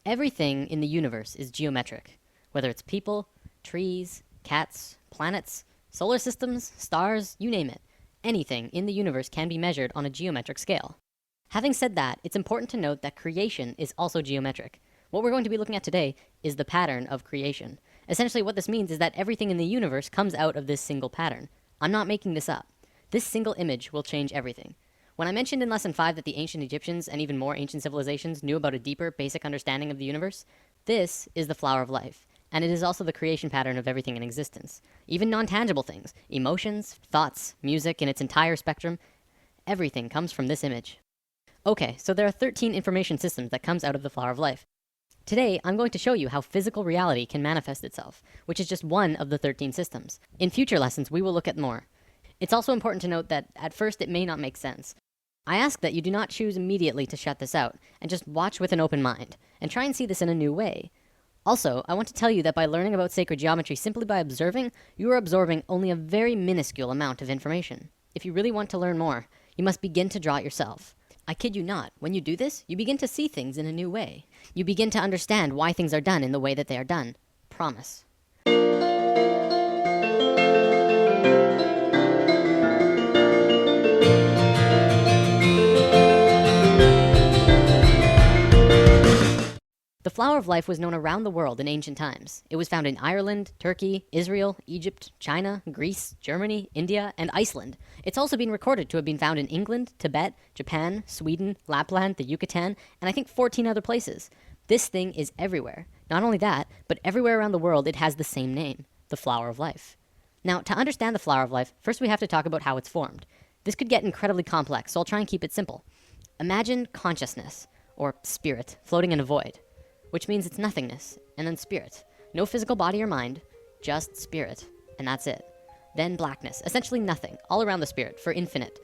Everything in the universe is geometric, whether it's people, trees, cats, planets, solar systems, stars, you name it. Anything in the universe can be measured on a geometric scale. Having said that, it's important to note that creation is also geometric. What we're going to be looking at today is the pattern of creation. Essentially, what this means is that everything in the universe comes out of this single pattern. I'm not making this up. This single image will change everything. When I mentioned in lesson 5 that the ancient Egyptians and even more ancient civilizations knew about a deeper, basic understanding of the universe, this is the flower of life. And it is also the creation pattern of everything in existence. Even non-tangible things, emotions, thoughts, music in its entire spectrum, everything comes from this image. Okay, so there are 13 information systems that comes out of the flower of life. Today, I'm going to show you how physical reality can manifest itself, which is just one of the 13 systems. In future lessons, we will look at more. It's also important to note that at first it may not make sense. I ask that you do not choose immediately to shut this out, and just watch with an open mind, and try and see this in a new way. Also, I want to tell you that by learning about sacred geometry simply by observing, you are absorbing only a very minuscule amount of information. If you really want to learn more, you must begin to draw it yourself. I kid you not, when you do this, you begin to see things in a new way. You begin to understand why things are done in the way that they are done. Promise. The flower of life was known around the world in ancient times. It was found in Ireland, Turkey, Israel, Egypt, China, Greece, Germany, India, and Iceland. It's also been recorded to have been found in England, Tibet, Japan, Sweden, Lapland, the Yucatan, and I think 14 other places. This thing is everywhere. Not only that, but everywhere around the world it has the same name, the flower of life. Now, to understand the flower of life, first we have to talk about how it's formed. This could get incredibly complex, so I'll try and keep it simple. Imagine consciousness, or spirit, floating in a void, which means it's nothingness, and then spirit. No physical body or mind, just spirit, and that's it. Then blackness, essentially nothing, all around the spirit, for infinite.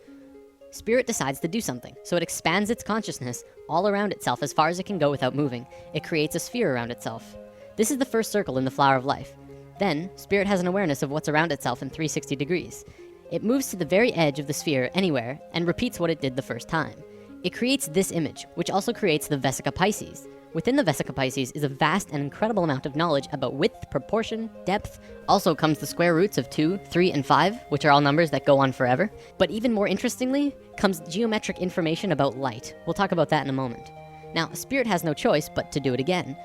Spirit decides to do something, so it expands its consciousness all around itself as far as it can go without moving. It creates a sphere around itself. This is the first circle in the flower of life. Then, spirit has an awareness of what's around itself in 360 degrees. It moves to the very edge of the sphere anywhere and repeats what it did the first time. It creates this image, which also creates the Vesica Pisces. Within the Vesica Pisces is a vast and incredible amount of knowledge about width, proportion, depth. Also comes the square roots of 2, 3, and 5, which are all numbers that go on forever. But even more interestingly, comes geometric information about light. We'll talk about that in a moment. Now, spirit has no choice but to do it again.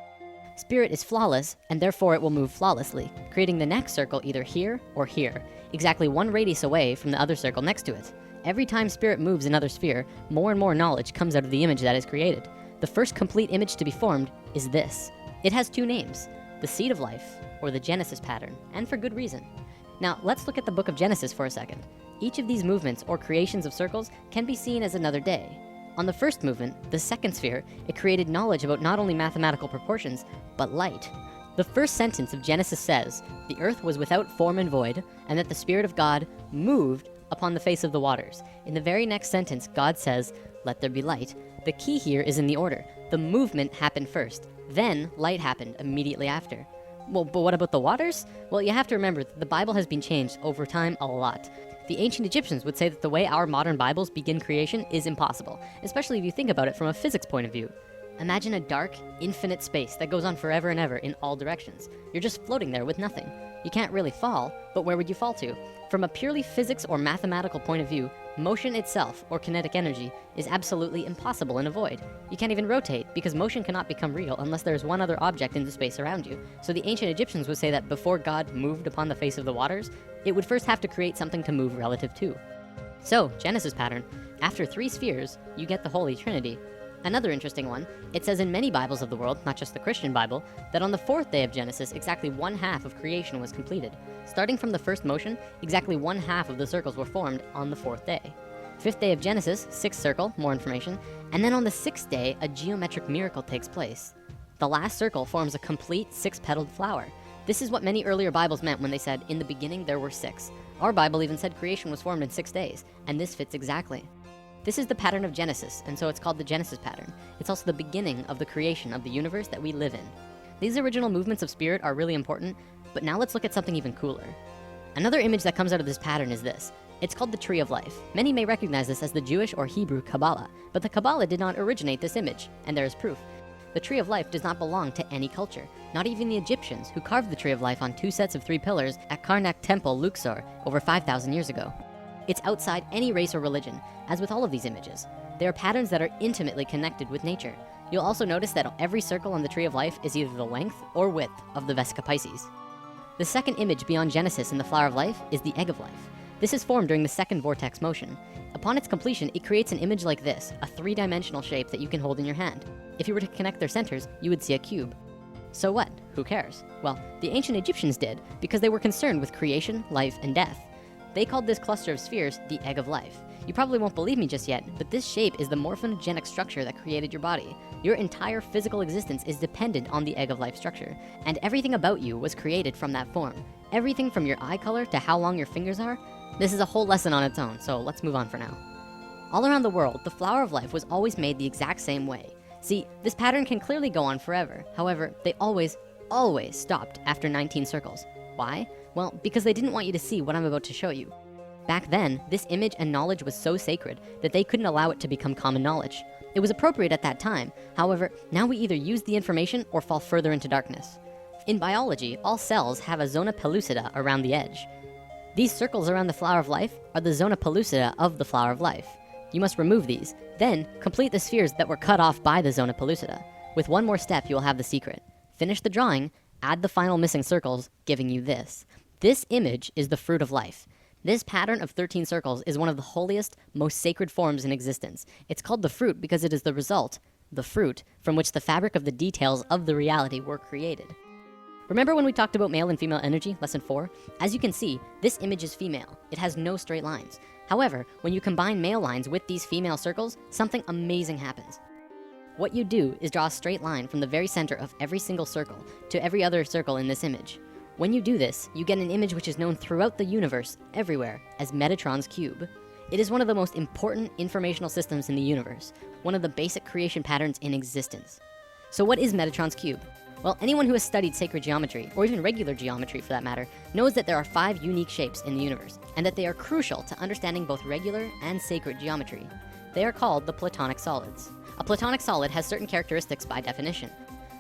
Spirit is flawless, and therefore it will move flawlessly, creating the next circle either here or here, exactly one radius away from the other circle next to it. Every time spirit moves another sphere, more and more knowledge comes out of the image that is created. The first complete image to be formed is this. It has 2 names, the seed of life, or the Genesis pattern, and for good reason. Now, let's look at the book of Genesis for a second. Each of these movements or creations of circles can be seen as another day. On the first movement, the second sphere, it created knowledge about not only mathematical proportions, but light. The first sentence of Genesis says, "The earth was without form and void, and that the Spirit of God moved upon the face of the waters." In the very next sentence, God says, "Let there be light." The key here is in the order. The movement happened first, then light happened immediately after. Well, but what about the waters? Well, you have to remember that the Bible has been changed over time a lot. The ancient Egyptians would say that the way our modern Bibles begin creation is impossible, especially if you think about it from a physics point of view. Imagine a dark, infinite space that goes on forever and ever in all directions. You're just floating there with nothing. You can't really fall, but where would you fall to? From a purely physics or mathematical point of view, motion itself, or kinetic energy, is absolutely impossible in a void. You can't even rotate, because motion cannot become real unless there is one other object in the space around you. So the ancient Egyptians would say that before God moved upon the face of the waters, it would first have to create something to move relative to. So, Genesis pattern, after 3 spheres, you get the Holy Trinity. Another interesting one, it says in many Bibles of the world, not just the Christian Bible, that on the 4th day of Genesis, exactly 1/2 of creation was completed. Starting from the first motion, exactly 1/2 of the circles were formed on the 4th day. 5th day of Genesis, 6th circle, more information, and then on the 6th day, a geometric miracle takes place. The last circle forms a complete 6-petaled flower. This is what many earlier Bibles meant when they said, "In the beginning there were 6." Our Bible even said creation was formed in 6 days, and this fits exactly. This is the pattern of Genesis, and so it's called the Genesis pattern. It's also the beginning of the creation of the universe that we live in. These original movements of spirit are really important, but now let's look at something even cooler. Another image that comes out of this pattern is this. It's called the Tree of Life. Many may recognize this as the Jewish or Hebrew Kabbalah, but the Kabbalah did not originate this image, and there is proof. The tree of life does not belong to any culture, not even the Egyptians, who carved the tree of life on 2 sets of 3 pillars at Karnak Temple, Luxor, over 5,000 years ago. It's outside any race or religion, as with all of these images. They are patterns that are intimately connected with nature. You'll also notice that every circle on the tree of life is either the length or width of the Vesica Pisces. The second image beyond Genesis in the flower of life is the egg of life. This is formed during the second vortex motion. Upon its completion, it creates an image like this, a 3-dimensional shape that you can hold in your hand. If you were to connect their centers, you would see a cube. So what? Who cares? Well, the ancient Egyptians did, because they were concerned with creation, life, and death. They called this cluster of spheres the egg of life. You probably won't believe me just yet, but this shape is the morphogenic structure that created your body. Your entire physical existence is dependent on the egg of life structure, and everything about you was created from that form. Everything from your eye color to how long your fingers are. This is a whole lesson on its own, so let's move on for now. All around the world, the flower of life was always made the exact same way. See, this pattern can clearly go on forever. However, they always stopped after 19 circles. Why? Well, because they didn't want you to see what I'm about to show you. Back then, this image and knowledge was so sacred that they couldn't allow it to become common knowledge. It was appropriate at that time. However, now we either use the information or fall further into darkness. In biology, all cells have a zona pellucida around the edge. These circles around the flower of life are the zona pellucida of the flower of life. You must remove these, then complete the spheres that were cut off by the zona pellucida. With one more step, you will have the secret. Finish the drawing, add the final missing circles, giving you this. This image is the fruit of life. This pattern of 13 circles is one of the holiest, most sacred forms in existence. It's called the fruit because it is the result, the fruit, from which the fabric of the details of the reality were created. Remember when we talked about male and female energy, lesson 4? As you can see, this image is female. It has no straight lines. However, when you combine male lines with these female circles, something amazing happens. What you do is draw a straight line from the very center of every single circle to every other circle in this image. When you do this, you get an image which is known throughout the universe, everywhere, as Metatron's cube. It is one of the most important informational systems in the universe, one of the basic creation patterns in existence. So what is Metatron's cube? Well, anyone who has studied sacred geometry, or even regular geometry for that matter, knows that there are 5 unique shapes in the universe, and that they are crucial to understanding both regular and sacred geometry. They are called the Platonic solids. A Platonic solid has certain characteristics by definition.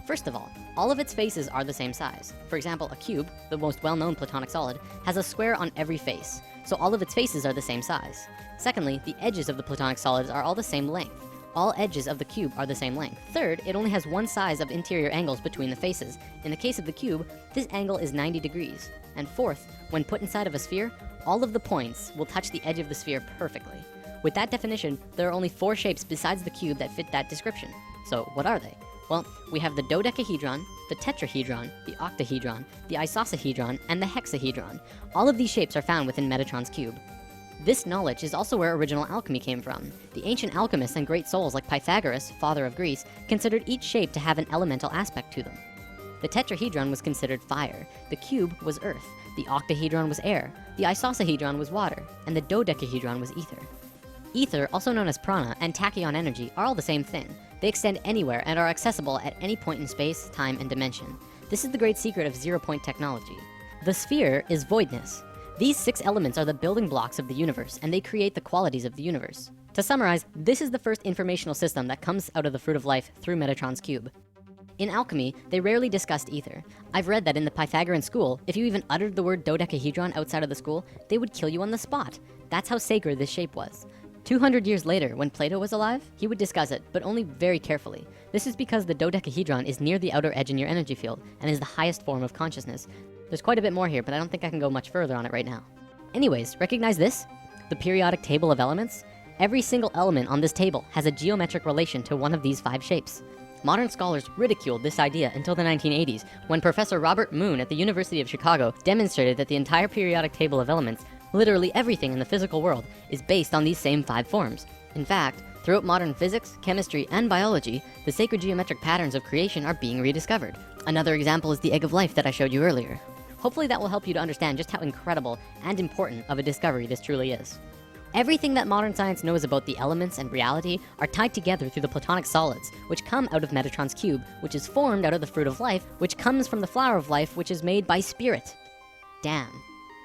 First of all of its faces are the same size. For example, a cube, the most well-known Platonic solid, has a square on every face, so all of its faces are the same size. Secondly, the edges of the Platonic solids are all the same length. All edges of the cube are the same length. Third, it only has one size of interior angles between the faces. In the case of the cube, this angle is 90 degrees. And fourth, when put inside of a sphere, all of the points will touch the edge of the sphere perfectly. With that definition, there are only 4 shapes besides the cube that fit that description. So what are they? Well, we have the dodecahedron, the tetrahedron, the octahedron, the isosahedron, and the hexahedron. All of these shapes are found within Metatron's cube. This knowledge is also where original alchemy came from. The ancient alchemists and great souls like Pythagoras, father of Greece, considered each shape to have an elemental aspect to them. The tetrahedron was considered fire, the cube was earth, the octahedron was air, the isosahedron was water, and the dodecahedron was ether. Ether, also known as prana, and tachyon energy are all the same thing. They extend anywhere and are accessible at any point in space, time, and dimension. This is the great secret of zero-point technology. The sphere is voidness. These 6 elements are the building blocks of the universe, and they create the qualities of the universe. To summarize, this is the first informational system that comes out of the fruit of life through Metatron's cube. In alchemy, they rarely discussed ether. I've read that in the Pythagorean school, if you even uttered the word dodecahedron outside of the school, they would kill you on the spot. That's how sacred this shape was. 200 years later, when Plato was alive, he would discuss it, but only very carefully. This is because the dodecahedron is near the outer edge in your energy field and is the highest form of consciousness. There's quite a bit more here, but I don't think I can go much further on it right now. Anyways, recognize this? The periodic table of elements? Every single element on this table has a geometric relation to one of these 5 shapes. Modern scholars ridiculed this idea until the 1980s, when Professor Robert Moon at the University of Chicago demonstrated that the entire periodic table of elements, literally everything in the physical world, is based on these same 5 forms. In fact, throughout modern physics, chemistry, and biology, the sacred geometric patterns of creation are being rediscovered. Another example is the egg of life that I showed you earlier. Hopefully that will help you to understand just how incredible and important of a discovery this truly is. Everything that modern science knows about the elements and reality are tied together through the Platonic solids, which come out of Metatron's cube, which is formed out of the fruit of life, which comes from the flower of life, which is made by spirit. Damn.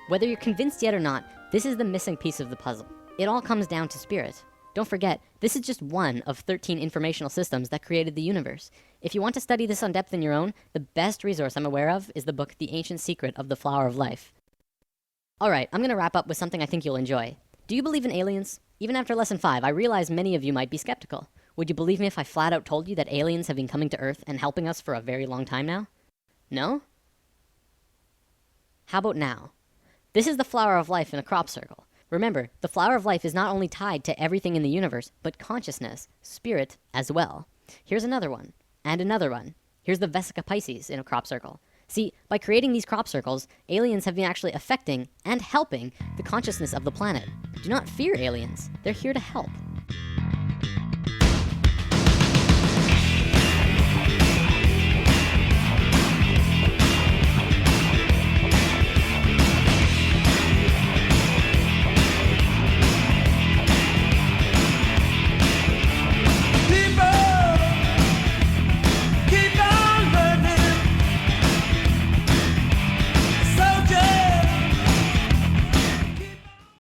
Whether you're convinced yet or not, this is the missing piece of the puzzle. It all comes down to spirit. Don't forget, this is just one of 13 informational systems that created the universe. If you want to study this on depth in your own, the best resource I'm aware of is the book The Ancient Secret of the Flower of Life. Alright, I'm gonna wrap up with something I think you'll enjoy. Do you believe in aliens? Even after lesson 5, I realize many of you might be skeptical. Would you believe me if I flat out told you that aliens have been coming to Earth and helping us for a very long time now? No? How about now? This is the flower of life in a crop circle. Remember, the flower of life is not only tied to everything in the universe, but consciousness, spirit, as well. Here's another one, and another one. Here's the Vesica Pisces in a crop circle. See, by creating these crop circles, aliens have been actually affecting and helping the consciousness of the planet. Do not fear aliens. They're here to help.